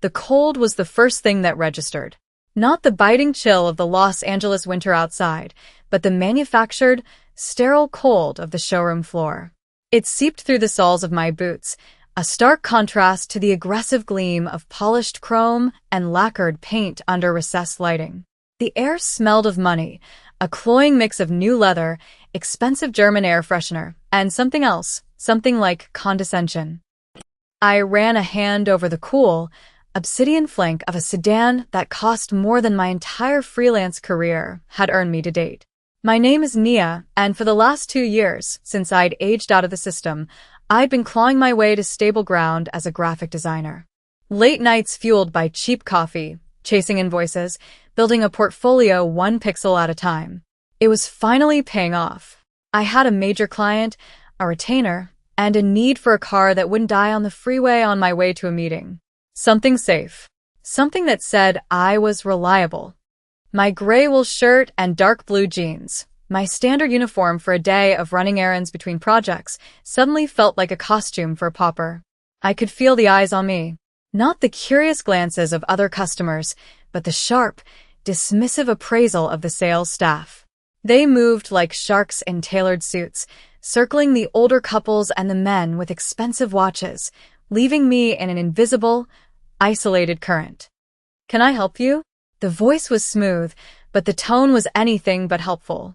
The cold was the first thing that registered. Not the biting chill of the Los Angeles winter outside, but the manufactured, sterile cold of the showroom floor. It seeped through the soles of my boots, a stark contrast to the aggressive gleam of polished chrome and lacquered paint under recessed lighting. The air smelled of money, a cloying mix of new leather, expensive German air freshener, and something else, something like condescension. I ran a hand over the cool, obsidian flank of a sedan that cost more than my entire freelance career had earned me to date. My name is Nia, and for the last 2 years, since I'd aged out of the system, I'd been clawing my way to stable ground as a graphic designer. Late nights fueled by cheap coffee, chasing invoices, building a portfolio 1 pixel at a time. It was finally paying off. I had a major client, a retainer, and a need for a car that wouldn't die on the freeway on my way to a meeting. Something safe. Something that said I was reliable. My gray wool shirt and dark blue jeans, my standard uniform for a day of running errands between projects, suddenly felt like a costume for a pauper. I could feel the eyes on me. Not the curious glances of other customers, but the sharp, dismissive appraisal of the sales staff. They moved like sharks in tailored suits, circling the older couples and the men with expensive watches, leaving me in an invisible, isolated current. "Can I help you?" The voice was smooth, but the tone was anything but helpful.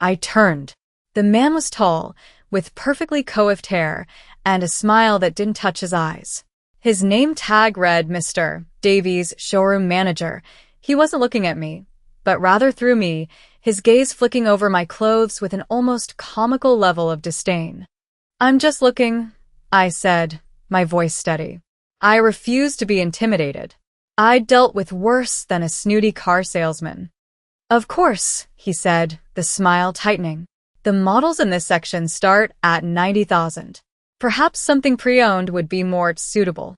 I turned. The man was tall, with perfectly coiffed hair, and a smile that didn't touch his eyes. His name tag read Mr. Davies, showroom manager. He wasn't looking at me, but rather through me, his gaze flicking over my clothes with an almost comical level of disdain. "I'm just looking," I said, my voice steady. I refused to be intimidated. I'd dealt with worse than a snooty car salesman. "Of course," he said, the smile tightening. "The models in this section start at 90,000. Perhaps something pre-owned would be more suitable."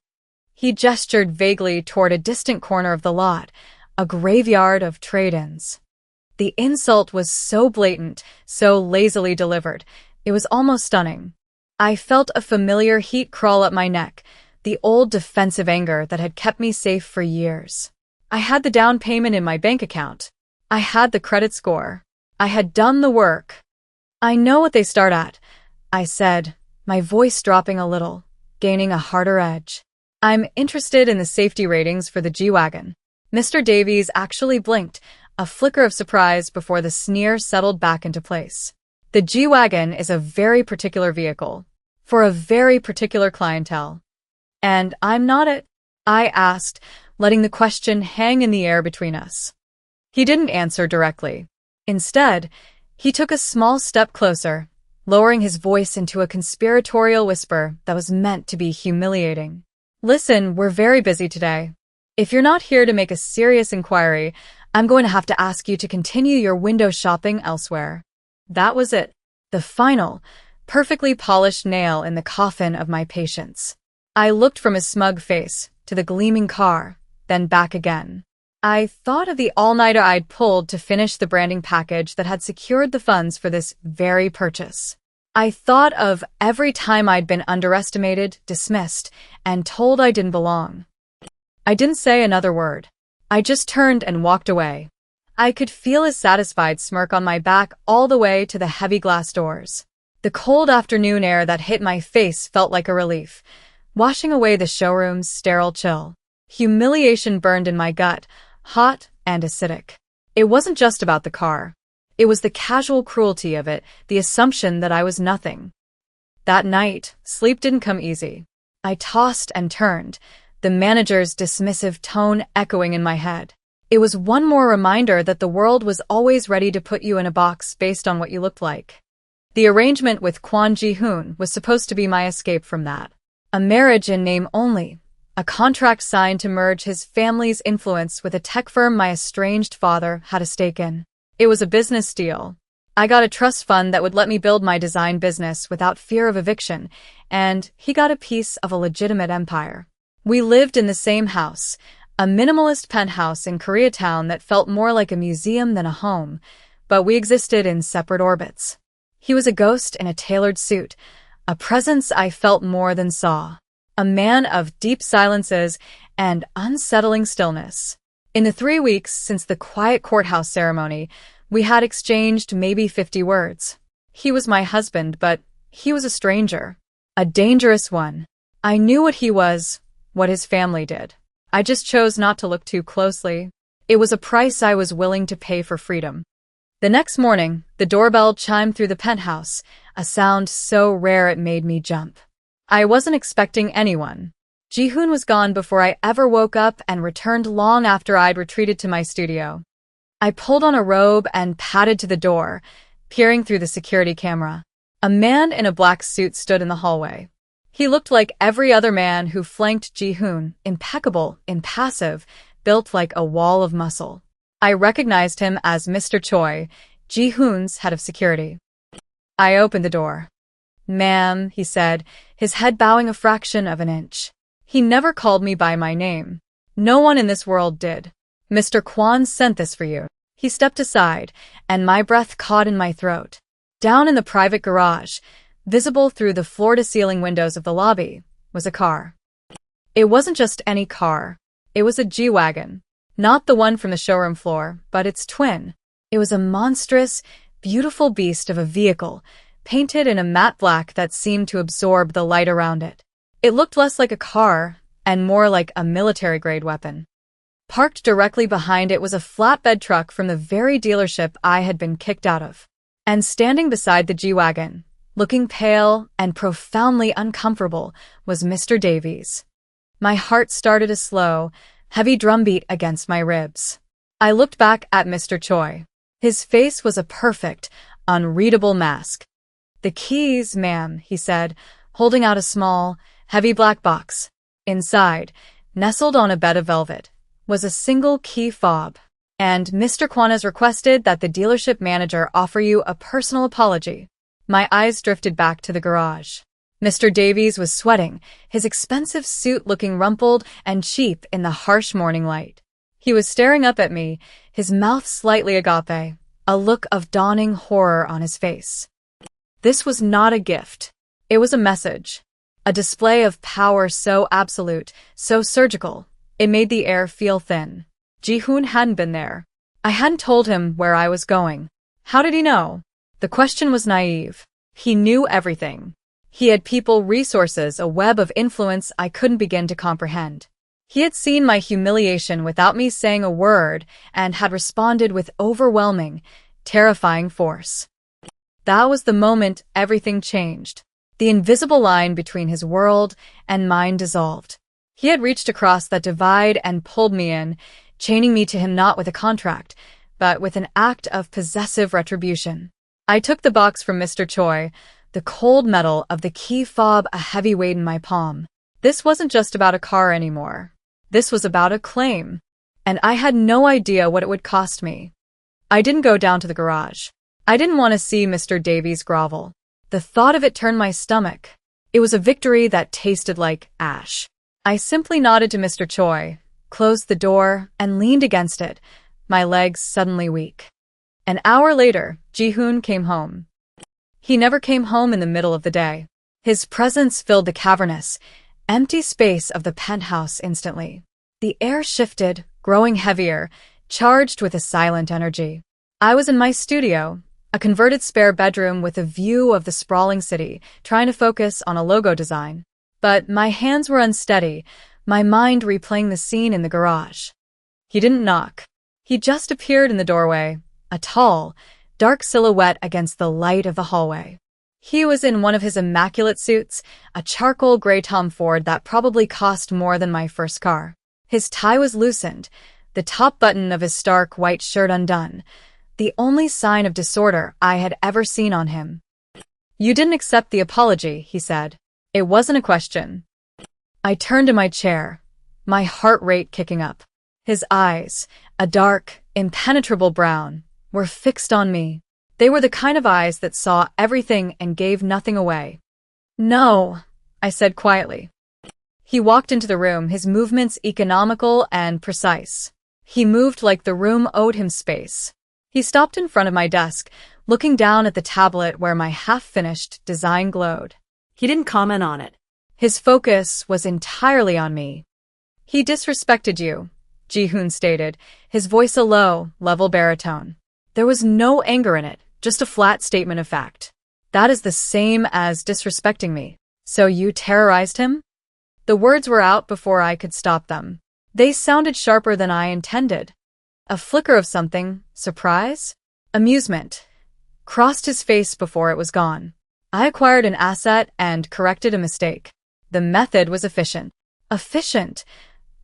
He gestured vaguely toward a distant corner of the lot, a graveyard of trade-ins. The insult was so blatant, so lazily delivered, it was almost stunning. I felt a familiar heat crawl up my neck, the old defensive anger that had kept me safe for years. I had the down payment in my bank account. I had the credit score. I had done the work. "I know what they start at," I said, my voice dropping a little, gaining a harder edge. "I'm interested in the safety ratings for the G-Wagon." Mr. Davies actually blinked, a flicker of surprise before the sneer settled back into place. "The G-Wagon is a very particular vehicle, for a very particular clientele." "And I'm not it?" I asked, letting the question hang in the air between us. He didn't answer directly. Instead, he took a small step closer, lowering his voice into a conspiratorial whisper that was meant to be humiliating. "Listen, we're very busy today. If you're not here to make a serious inquiry, I'm going to have to ask you to continue your window shopping elsewhere." That was it. The final, perfectly polished nail in the coffin of my patience. I looked from his smug face to the gleaming car, then back again. I thought of the all-nighter I'd pulled to finish the branding package that had secured the funds for this very purchase. I thought of every time I'd been underestimated, dismissed, and told I didn't belong. I didn't say another word. I just turned and walked away. I could feel his satisfied smirk on my back all the way to the heavy glass doors. The cold afternoon air that hit my face felt like a relief, washing away the showroom's sterile chill. Humiliation burned in my gut, hot and acidic. It wasn't just about the car. It was the casual cruelty of it, the assumption that I was nothing. That night, sleep didn't come easy. I tossed and turned, the manager's dismissive tone echoing in my head. It was one more reminder that the world was always ready to put you in a box based on what you looked like. The arrangement with Kwon Ji-hoon was supposed to be my escape from that. A marriage in name only, a contract signed to merge his family's influence with a tech firm my estranged father had a stake in. It was a business deal. I got a trust fund that would let me build my design business without fear of eviction, and he got a piece of a legitimate empire. We lived in the same house, a minimalist penthouse in Koreatown that felt more like a museum than a home, but we existed in separate orbits. He was a ghost in a tailored suit, a presence I felt more than saw. A man of deep silences and unsettling stillness. In the 3 weeks since the quiet courthouse ceremony, we had exchanged maybe 50 words. He was my husband, but he was a stranger. A dangerous one. I knew what he was, what his family did. I just chose not to look too closely. It was a price I was willing to pay for freedom. The next morning, the doorbell chimed through the penthouse, a sound so rare it made me jump. I wasn't expecting anyone. Ji-hoon was gone before I ever woke up and returned long after I'd retreated to my studio. I pulled on a robe and padded to the door, peering through the security camera. A man in a black suit stood in the hallway. He looked like every other man who flanked Ji-hoon, impeccable, impassive, built like a wall of muscle. I recognized him as Mr. Choi, Ji-hoon's head of security. I opened the door. "Ma'am," he said, his head bowing a fraction of an inch. He never called me by my name. No one in this world did. "Mr. Kwon sent this for you." He stepped aside, and my breath caught in my throat. Down in the private garage, visible through the floor-to-ceiling windows of the lobby, was a car. It wasn't just any car. It was a G-Wagon. Not the one from the showroom floor, but its twin. It was a monstrous, beautiful beast of a vehicle, painted in a matte black that seemed to absorb the light around it. It looked less like a car and more like a military-grade weapon. Parked directly behind it was a flatbed truck from the very dealership I had been kicked out of. And standing beside the G-Wagon, looking pale and profoundly uncomfortable, was Mr. Davies. My heart started a slow, heavy drumbeat against my ribs. I looked back at Mr. Choi. His face was a perfect, unreadable mask. "The keys, ma'am," he said, holding out a small, heavy black box. Inside, nestled on a bed of velvet, was a single key fob. "And Mr. Kwon has requested that the dealership manager offer you a personal apology." My eyes drifted back to the garage. Mr. Davies was sweating, his expensive suit looking rumpled and cheap in the harsh morning light. He was staring up at me, his mouth slightly agape, a look of dawning horror on his face. This was not a gift. It was a message. A display of power so absolute, so surgical, it made the air feel thin. Ji-hoon hadn't been there. I hadn't told him where I was going. How did he know? The question was naive. He knew everything. He had people, resources, a web of influence I couldn't begin to comprehend. He had seen my humiliation without me saying a word and had responded with overwhelming, terrifying force. That was the moment everything changed. The invisible line between his world and mine dissolved. He had reached across that divide and pulled me in, chaining me to him not with a contract, but with an act of possessive retribution. I took the box from Mr. Choi, the cold metal of the key fob a heavy weight in my palm. This wasn't just about a car anymore. This was about a claim, and I had no idea what it would cost me. I didn't go down to the garage. I didn't want to see Mr. Davies grovel. The thought of it turned my stomach. It was a victory that tasted like ash. I simply nodded to Mr. Choi, closed the door, and leaned against it, my legs suddenly weak. An hour later, Ji-hoon came home. He never came home in the middle of the day. His presence filled the cavernous, empty space of the penthouse instantly. The air shifted, growing heavier, charged with a silent energy. I was in my studio, a converted spare bedroom with a view of the sprawling city, trying to focus on a logo design. But my hands were unsteady, my mind replaying the scene in the garage. He didn't knock. He just appeared in the doorway, a tall, dark silhouette against the light of the hallway. He was in one of his immaculate suits, a charcoal gray Tom Ford that probably cost more than my first car. His tie was loosened, the top button of his stark white shirt undone, the only sign of disorder I had ever seen on him. "You didn't accept the apology," he said. It wasn't a question. I turned in my chair, my heart rate kicking up. His eyes, a dark, impenetrable brown, were fixed on me. They were the kind of eyes that saw everything and gave nothing away. "No," I said quietly. He walked into the room, his movements economical and precise. He moved like the room owed him space. He stopped in front of my desk, looking down at the tablet where my half-finished design glowed. He didn't comment on it. His focus was entirely on me. He disrespected you, Ji-hoon stated, his voice a low, level baritone. There was no anger in it, just a flat statement of fact. That is the same as disrespecting me. So you terrorized him? The words were out before I could stop them. They sounded sharper than I intended. A flicker of something, surprise? Amusement, crossed his face before it was gone. I acquired an asset and corrected a mistake. The method was efficient. Efficient,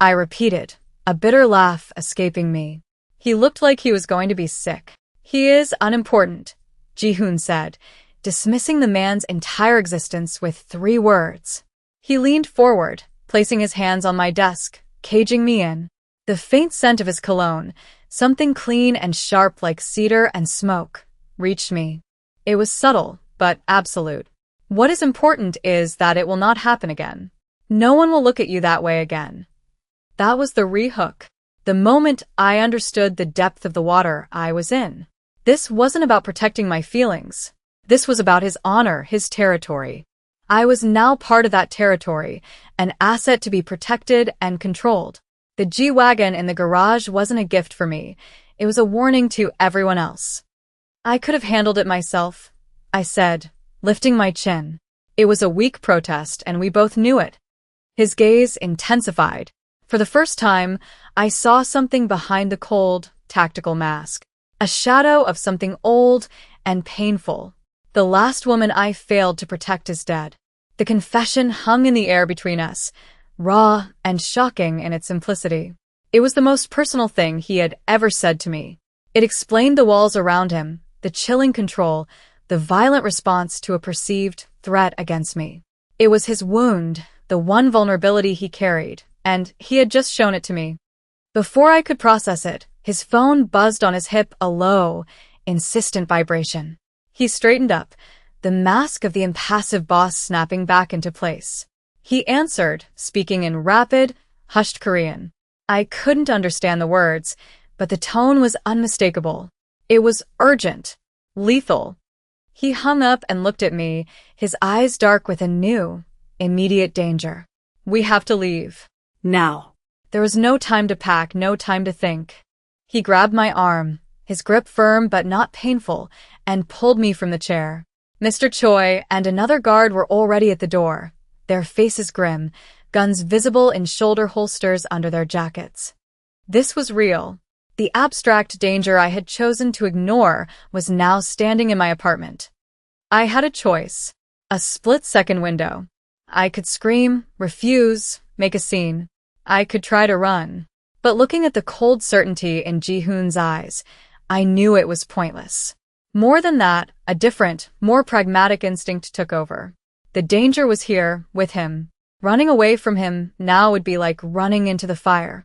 I repeated, a bitter laugh escaping me. He looked like he was going to be sick. He is unimportant, Ji-hoon said, dismissing the man's entire existence with 3 words. He leaned forward, placing his hands on my desk, caging me in. The faint scent of his cologne, something clean and sharp like cedar and smoke, reached me. It was subtle, but absolute. What is important is that it will not happen again. No one will look at you that way again. That was the re-hook. The moment I understood the depth of the water I was in. This wasn't about protecting my feelings. This was about his honor, his territory. I was now part of that territory, an asset to be protected and controlled. The G-Wagon in the garage wasn't a gift for me. It was a warning to everyone else. I could have handled it myself, I said, lifting my chin. It was a weak protest, and we both knew it. His gaze intensified. For the first time, I saw something behind the cold, tactical mask. A shadow of something old and painful. The last woman I failed to protect is dead. The confession hung in the air between us, raw and shocking in its simplicity. It was the most personal thing he had ever said to me. It explained the walls around him, the chilling control, the violent response to a perceived threat against me. It was his wound, the one vulnerability he carried, and he had just shown it to me. Before I could process it, his phone buzzed on his hip, a low, insistent vibration. He straightened up, the mask of the impassive boss snapping back into place. He answered, speaking in rapid, hushed Korean. I couldn't understand the words, but the tone was unmistakable. It was urgent, lethal. He hung up and looked at me, his eyes dark with a new, immediate danger. We have to leave. Now. There was no time to pack, no time to think. He grabbed my arm, his grip firm but not painful, and pulled me from the chair. Mr. Choi and another guard were already at the door, their faces grim, guns visible in shoulder holsters under their jackets. This was real. The abstract danger I had chosen to ignore was now standing in my apartment. I had a choice. A split-second window. I could scream, refuse, make a scene. I could try to run. But looking at the cold certainty in Ji-hoon's eyes, I knew it was pointless. More than that, a different, more pragmatic instinct took over. The danger was here, with him. Running away from him now would be like running into the fire.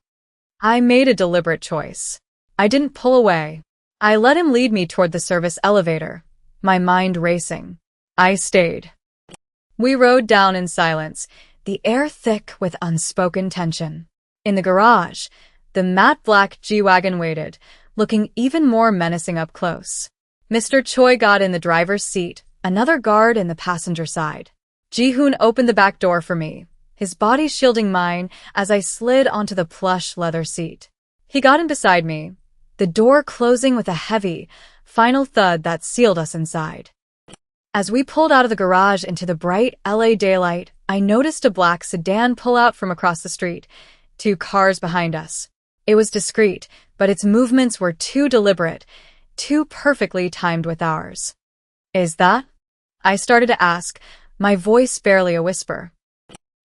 I made a deliberate choice. I didn't pull away. I let him lead me toward the service elevator, my mind racing. I stayed. We rode down in silence, the air thick with unspoken tension. In the garage, the matte black G-Wagon waited, looking even more menacing up close. Mr. Choi got in the driver's seat, another guard in the passenger side. Ji-hoon opened the back door for me, his body shielding mine as I slid onto the plush leather seat. He got in beside me, the door closing with a heavy, final thud that sealed us inside. As we pulled out of the garage into the bright LA daylight, I noticed a black sedan pull out from across the street, 2 cars behind us. It was discreet, but its movements were too deliberate, too perfectly timed with ours. Is that? I started to ask, my voice barely a whisper.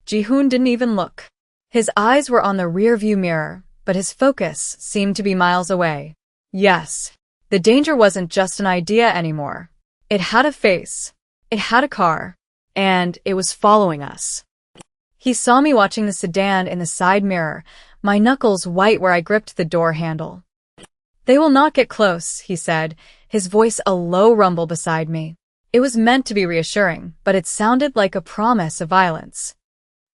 Ji-hoon didn't even look. His eyes were on the rearview mirror, but his focus seemed to be miles away. Yes, the danger wasn't just an idea anymore. It had a face, it had a car, and it was following us. He saw me watching the sedan in the side mirror, my knuckles white where I gripped the door handle. They will not get close, he said, his voice a low rumble beside me. It was meant to be reassuring, but it sounded like a promise of violence.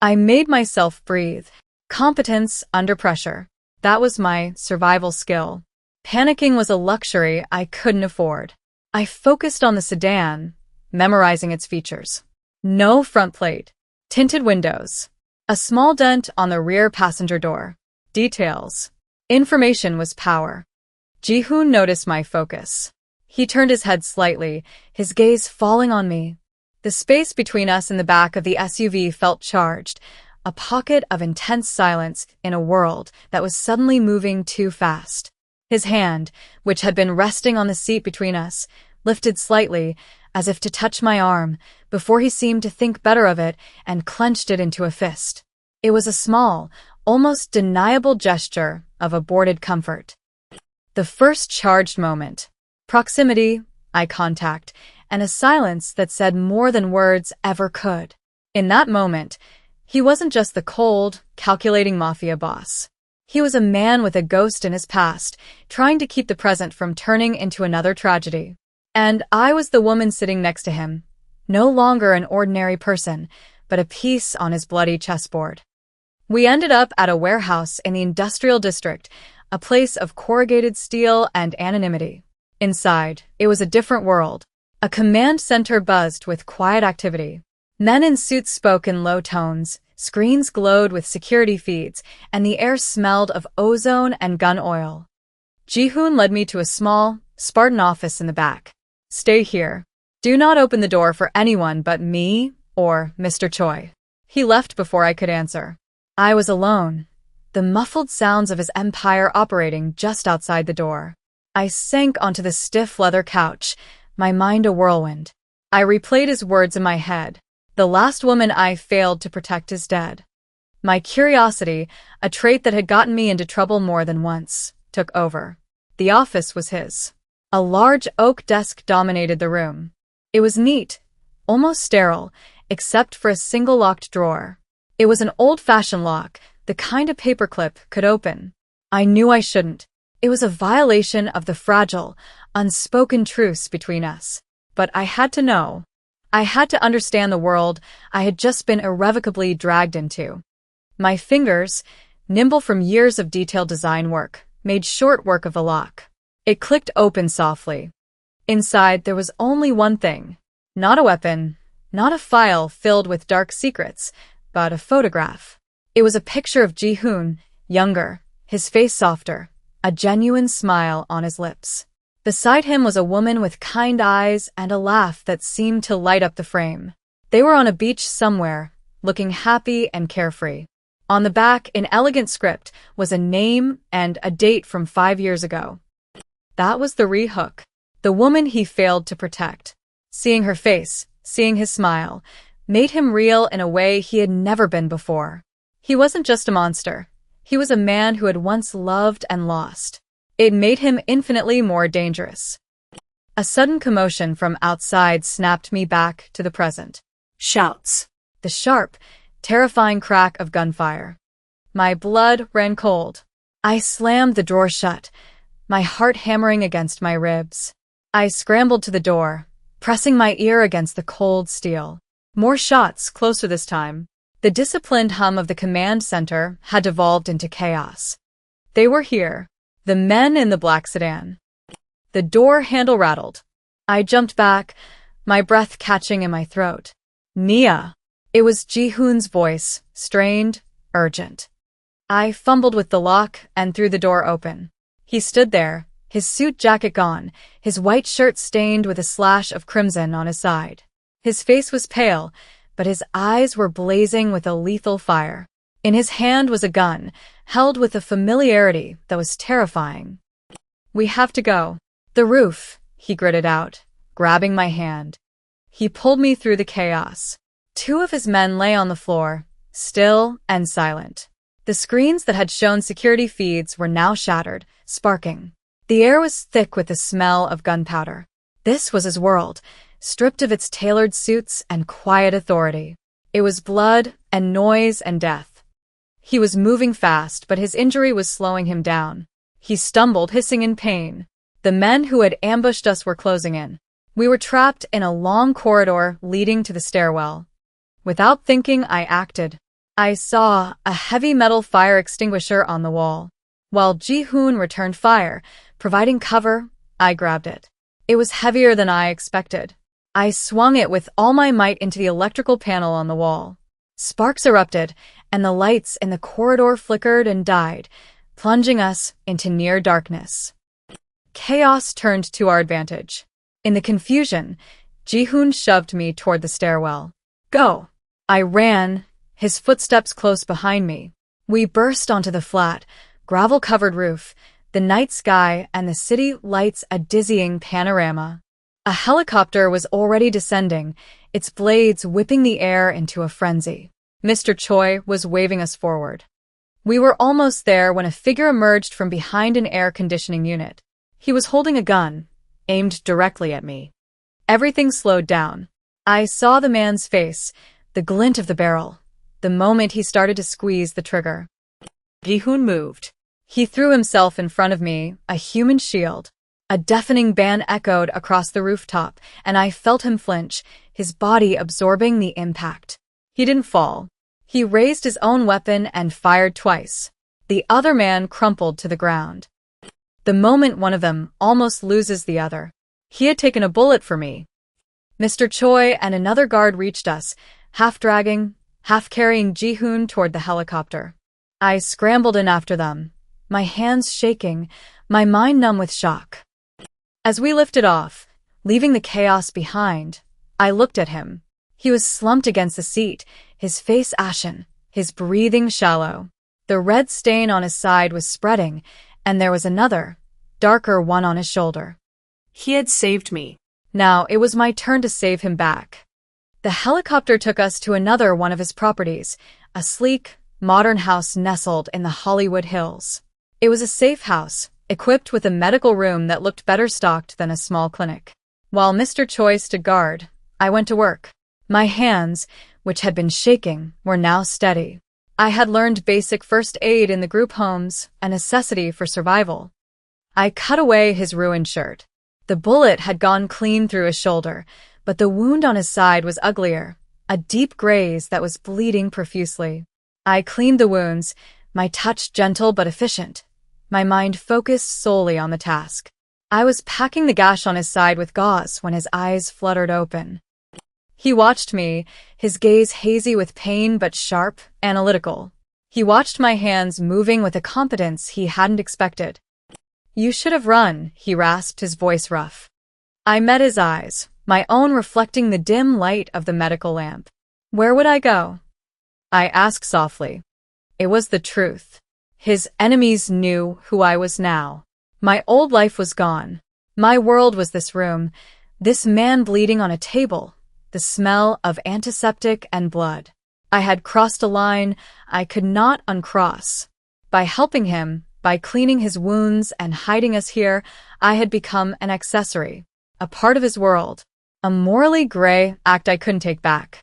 I made myself breathe. Competence under pressure. That was my survival skill. Panicking was a luxury I couldn't afford. I focused on the sedan, memorizing its features. No front plate, tinted windows, A small dent on the rear passenger door. Details. Information was power. Ji-hoon noticed my focus. He turned his head slightly, his gaze falling on me. The space between us and the back of the SUV felt charged, a pocket of intense silence in a world that was suddenly moving too fast. His hand, which had been resting on the seat between us, lifted slightly, as if to touch my arm, before he seemed to think better of it and clenched it into a fist. It was a small, almost deniable gesture of aborted comfort. The first charged moment. Proximity, eye contact, and a silence that said more than words ever could. In that moment, he wasn't just the cold, calculating Mafia boss. He was a man with a ghost in his past, trying to keep the present from turning into another tragedy. And I was the woman sitting next to him, no longer an ordinary person, but a piece on his bloody chessboard. We ended up at a warehouse in the industrial district, a place of corrugated steel and anonymity. Inside, it was a different world. A command center buzzed with quiet activity. Men in suits spoke in low tones, screens glowed with security feeds, and the air smelled of ozone and gun oil. Ji-hoon led me to a small, Spartan office in the back. Stay here. Do not open the door for anyone but me or Mr. Choi. He left before I could answer. I was alone, the muffled sounds of his empire operating just outside the door. I sank onto the stiff leather couch, my mind a whirlwind. I replayed his words in my head. The last woman I failed to protect is dead. My curiosity, a trait that had gotten me into trouble more than once, took over. The office was his. A large oak desk dominated the room. It was neat, almost sterile, except for a single locked drawer. It was an old-fashioned lock, the kind a paperclip could open. I knew I shouldn't. It was a violation of the fragile, unspoken truce between us. But I had to know. I had to understand the world I had just been irrevocably dragged into. My fingers, nimble from years of detailed design work, made short work of the lock. It clicked open softly. Inside, there was only one thing. Not a weapon, not a file filled with dark secrets, but a photograph. It was a picture of Ji-hoon, younger, his face softer, a genuine smile on his lips. Beside him was a woman with kind eyes and a laugh that seemed to light up the frame. They were on a beach somewhere, looking happy and carefree. On the back, in elegant script, was a name and a date from 5 years ago. That was the re-hook. The woman he failed to protect. Seeing her face, seeing his smile, made him real in a way he had never been before. He wasn't just a monster. He was a man who had once loved and lost. It made him infinitely more dangerous. A sudden commotion from outside snapped me back to the present. Shouts. The sharp, terrifying crack of gunfire. My blood ran cold. I slammed the drawer shut, my heart hammering against my ribs. I scrambled to the door, pressing my ear against the cold steel. More shots, closer this time. The disciplined hum of the command center had devolved into chaos. They were here, the men in the black sedan. The door handle rattled. I jumped back, my breath catching in my throat. Mia. It was Ji-hoon's voice, strained, urgent. I fumbled with the lock and threw the door open. He stood there, his suit jacket gone, his white shirt stained with a slash of crimson on his side. His face was pale, but his eyes were blazing with a lethal fire. In his hand was a gun, held with a familiarity that was terrifying. We have to go. The roof, he gritted out, grabbing my hand. He pulled me through the chaos. 2 of his men lay on the floor, still and silent. The screens that had shown security feeds were now shattered, sparking. The air was thick with the smell of gunpowder. This was his world, stripped of its tailored suits and quiet authority. It was blood and noise and death. He was moving fast, but his injury was slowing him down. He stumbled, hissing in pain. The men who had ambushed us were closing in. We were trapped in a long corridor leading to the stairwell. Without thinking, I acted. I saw a heavy metal fire extinguisher on the wall. While Ji-hoon returned fire, providing cover, I grabbed it. It was heavier than I expected. I swung it with all my might into the electrical panel on the wall. Sparks erupted, and the lights in the corridor flickered and died, plunging us into near darkness. Chaos turned to our advantage. In the confusion, Ji-hoon shoved me toward the stairwell. Go! I ran, his footsteps close behind me. We burst onto the flat, gravel-covered roof, the night sky and the city lights a dizzying panorama. A helicopter was already descending, its blades whipping the air into a frenzy. Mr. Choi was waving us forward. We were almost there when a figure emerged from behind an air conditioning unit. He was holding a gun, aimed directly at me. Everything slowed down. I saw the man's face, the glint of the barrel, the moment he started to squeeze the trigger. Ji-hoon moved. He threw himself in front of me, a human shield. A deafening bang echoed across the rooftop, and I felt him flinch, his body absorbing the impact. He didn't fall. He raised his own weapon and fired twice. The other man crumpled to the ground. The moment one of them almost loses the other. He had taken a bullet for me. Mr. Choi and another guard reached us, half dragging, half carrying Ji-hoon toward the helicopter. I scrambled in after them, my hands shaking, my mind numb with shock. As we lifted off, leaving the chaos behind, I looked at him. He was slumped against the seat, his face ashen, his breathing shallow. The red stain on his side was spreading, and there was another, darker one on his shoulder. He had saved me. Now it was my turn to save him back. The helicopter took us to another one of his properties, a sleek, modern house nestled in the Hollywood Hills. It was a safe house, equipped with a medical room that looked better stocked than a small clinic. While Mr. Choi stood guard, I went to work. My hands, which had been shaking, were now steady. I had learned basic first aid in the group homes, a necessity for survival. I cut away his ruined shirt. The bullet had gone clean through his shoulder, but the wound on his side was uglier, a deep graze that was bleeding profusely. I cleaned the wounds, my touch gentle but efficient, my mind focused solely on the task. I was packing the gash on his side with gauze when his eyes fluttered open. He watched me, his gaze hazy with pain but sharp, analytical. He watched my hands moving with a competence he hadn't expected. You should have run, he rasped, his voice rough. I met his eyes, my own reflecting the dim light of the medical lamp. Where would I go? I asked softly. It was the truth. His enemies knew who I was now. My old life was gone. My world was this room, this man bleeding on a table, the smell of antiseptic and blood. I had crossed a line I could not uncross. By helping him, by cleaning his wounds and hiding us here, I had become an accessory, a part of his world, a morally gray act I couldn't take back.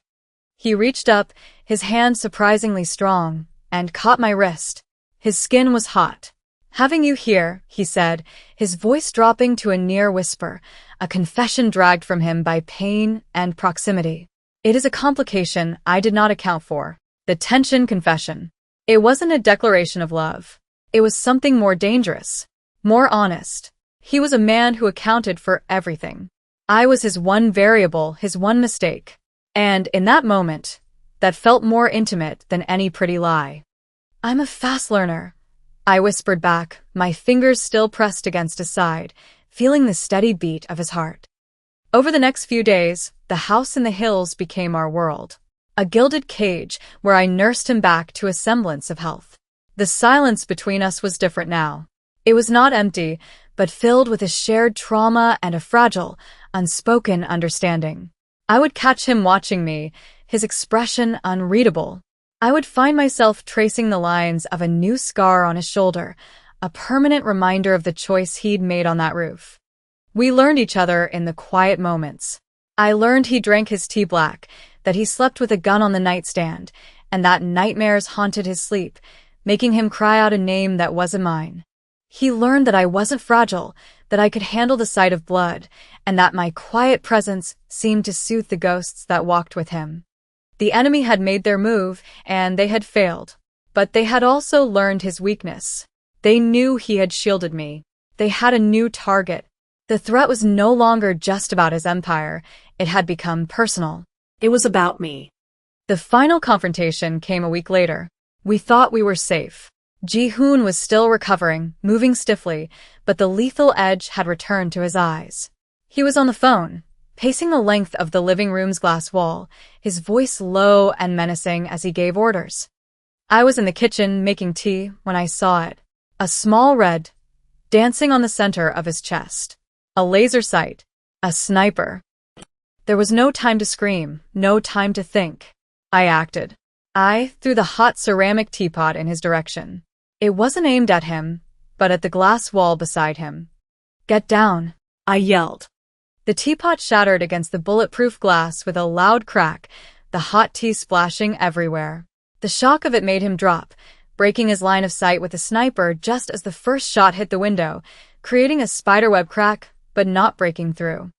He reached up, his hand surprisingly strong, and caught my wrist. His skin was hot. Having you here, he said, his voice dropping to a near whisper, a confession dragged from him by pain and proximity. It is a complication I did not account for. The tension confession. It wasn't a declaration of love. It was something more dangerous, more honest. He was a man who accounted for everything. I was his one variable, his one mistake. And in that moment, that felt more intimate than any pretty lie. I'm a fast learner, I whispered back, my fingers still pressed against his side, feeling the steady beat of his heart. Over the next few days, the house in the hills became our world. A gilded cage where I nursed him back to a semblance of health. The silence between us was different now. It was not empty, but filled with a shared trauma and a fragile, unspoken understanding. I would catch him watching me, his expression unreadable. I would find myself tracing the lines of a new scar on his shoulder, a permanent reminder of the choice he'd made on that roof. We learned each other in the quiet moments. I learned he drank his tea black, that he slept with a gun on the nightstand, and that nightmares haunted his sleep, making him cry out a name that wasn't mine. He learned that I wasn't fragile, that I could handle the sight of blood, and that my quiet presence seemed to soothe the ghosts that walked with him. The enemy had made their move, and they had failed. But they had also learned his weakness. They knew he had shielded me. They had a new target. The threat was no longer just about his empire. It had become personal. It was about me. The final confrontation came a week later. We thought we were safe. Ji-hoon was still recovering, moving stiffly, but the lethal edge had returned to his eyes. He was on the phone, pacing the length of the living room's glass wall, his voice low and menacing as he gave orders. I was in the kitchen making tea when I saw it. A small red, dancing on the center of his chest. A laser sight. A sniper. There was no time to scream, no time to think. I acted. I threw the hot ceramic teapot in his direction. It wasn't aimed at him, but at the glass wall beside him. "Get down," I yelled. The teapot shattered against the bulletproof glass with a loud crack, the hot tea splashing everywhere. The shock of it made him drop, breaking his line of sight with the sniper just as the first shot hit the window, creating a spiderweb crack, but not breaking through.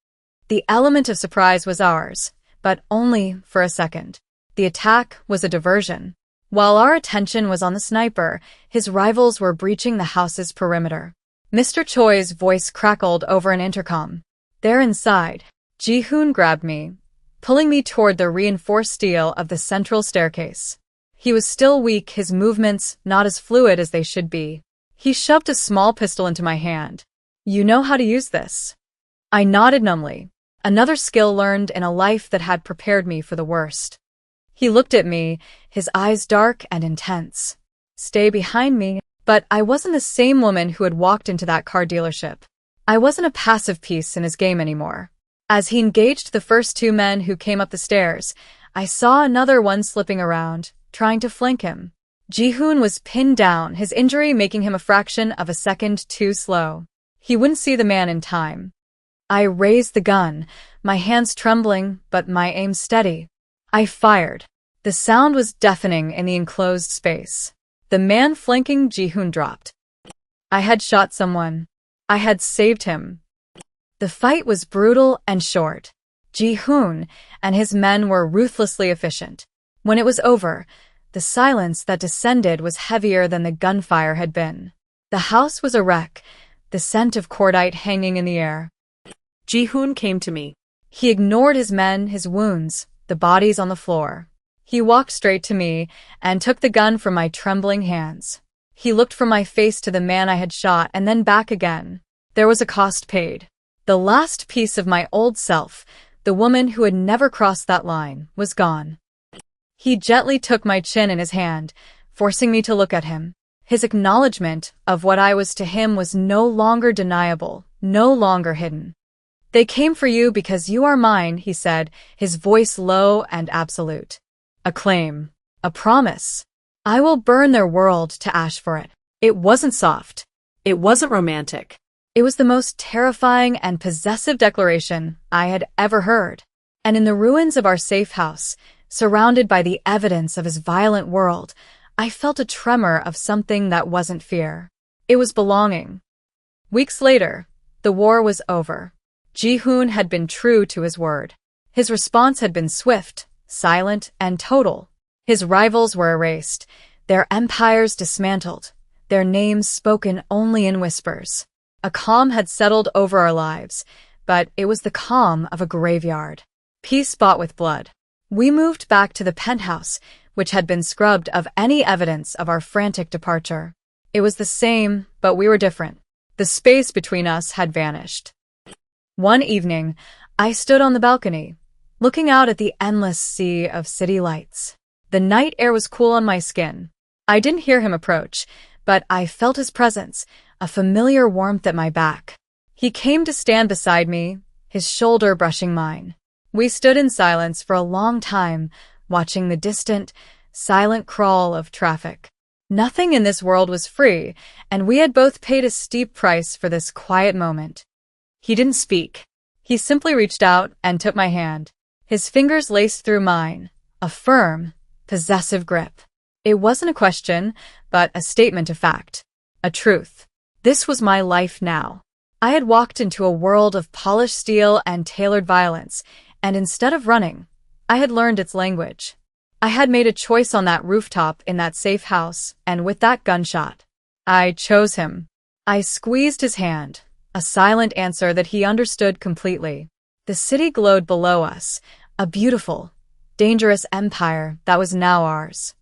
The element of surprise was ours, but only for a second. The attack was a diversion. While our attention was on the sniper, his rivals were breaching the house's perimeter. Mr. Choi's voice crackled over an intercom. "They're inside." Ji-hoon grabbed me, pulling me toward the reinforced steel of the central staircase. He was still weak, his movements not as fluid as they should be. He shoved a small pistol into my hand. "You know how to use this?" I nodded numbly, another skill learned in a life that had prepared me for the worst. He looked at me, his eyes dark and intense. "Stay behind me." But I wasn't the same woman who had walked into that car dealership. I wasn't a passive piece in his game anymore. As he engaged the first two men who came up the stairs, I saw another one slipping around, trying to flank him. Ji-hoon was pinned down, his injury making him a fraction of a second too slow. He wouldn't see the man in time. I raised the gun, my hands trembling, but my aim steady. I fired. The sound was deafening in the enclosed space. The man flanking Ji-hoon dropped. I had shot someone. I had saved him. The fight was brutal and short. Ji-hoon and his men were ruthlessly efficient. When it was over, the silence that descended was heavier than the gunfire had been. The house was a wreck, the scent of cordite hanging in the air. Ji-hoon came to me. He ignored his men, his wounds, the bodies on the floor. He walked straight to me and took the gun from my trembling hands. He looked from my face to the man I had shot and then back again. There was a cost paid. The last piece of my old self, the woman who had never crossed that line, was gone. He gently took my chin in his hand, forcing me to look at him. His acknowledgement of what I was to him was no longer deniable, no longer hidden. "They came for you because you are mine," he said, his voice low and absolute. A claim. A promise. I will burn their world to ash for it. It wasn't soft. It wasn't romantic. It was the most terrifying and possessive declaration I had ever heard. And in the ruins of our safe house, surrounded by the evidence of his violent world, I felt a tremor of something that wasn't fear. It was belonging. Weeks later, the war was over. Ji-hoon had been true to his word. His response had been swift, silent, and total. His rivals were erased, their empires dismantled, their names spoken only in whispers. A calm had settled over our lives, but it was the calm of a graveyard. Peace bought with blood. We moved back to the penthouse, which had been scrubbed of any evidence of our frantic departure. It was the same, but we were different. The space between us had vanished. One evening, I stood on the balcony, looking out at the endless sea of city lights. The night air was cool on my skin. I didn't hear him approach, but I felt his presence, a familiar warmth at my back. He came to stand beside me, his shoulder brushing mine. We stood in silence for a long time, watching the distant, silent crawl of traffic. Nothing in this world was free, and we had both paid a steep price for this quiet moment. He didn't speak. He simply reached out and took my hand. His fingers laced through mine, a firm, possessive grip. It wasn't a question, but a statement of fact. A truth. This was my life now. I had walked into a world of polished steel and tailored violence, and instead of running, I had learned its language. I had made a choice on that rooftop in that safe house, and with that gunshot, I chose him. I squeezed his hand, a silent answer that he understood completely. The city glowed below us, a beautiful, dangerous empire that was now ours.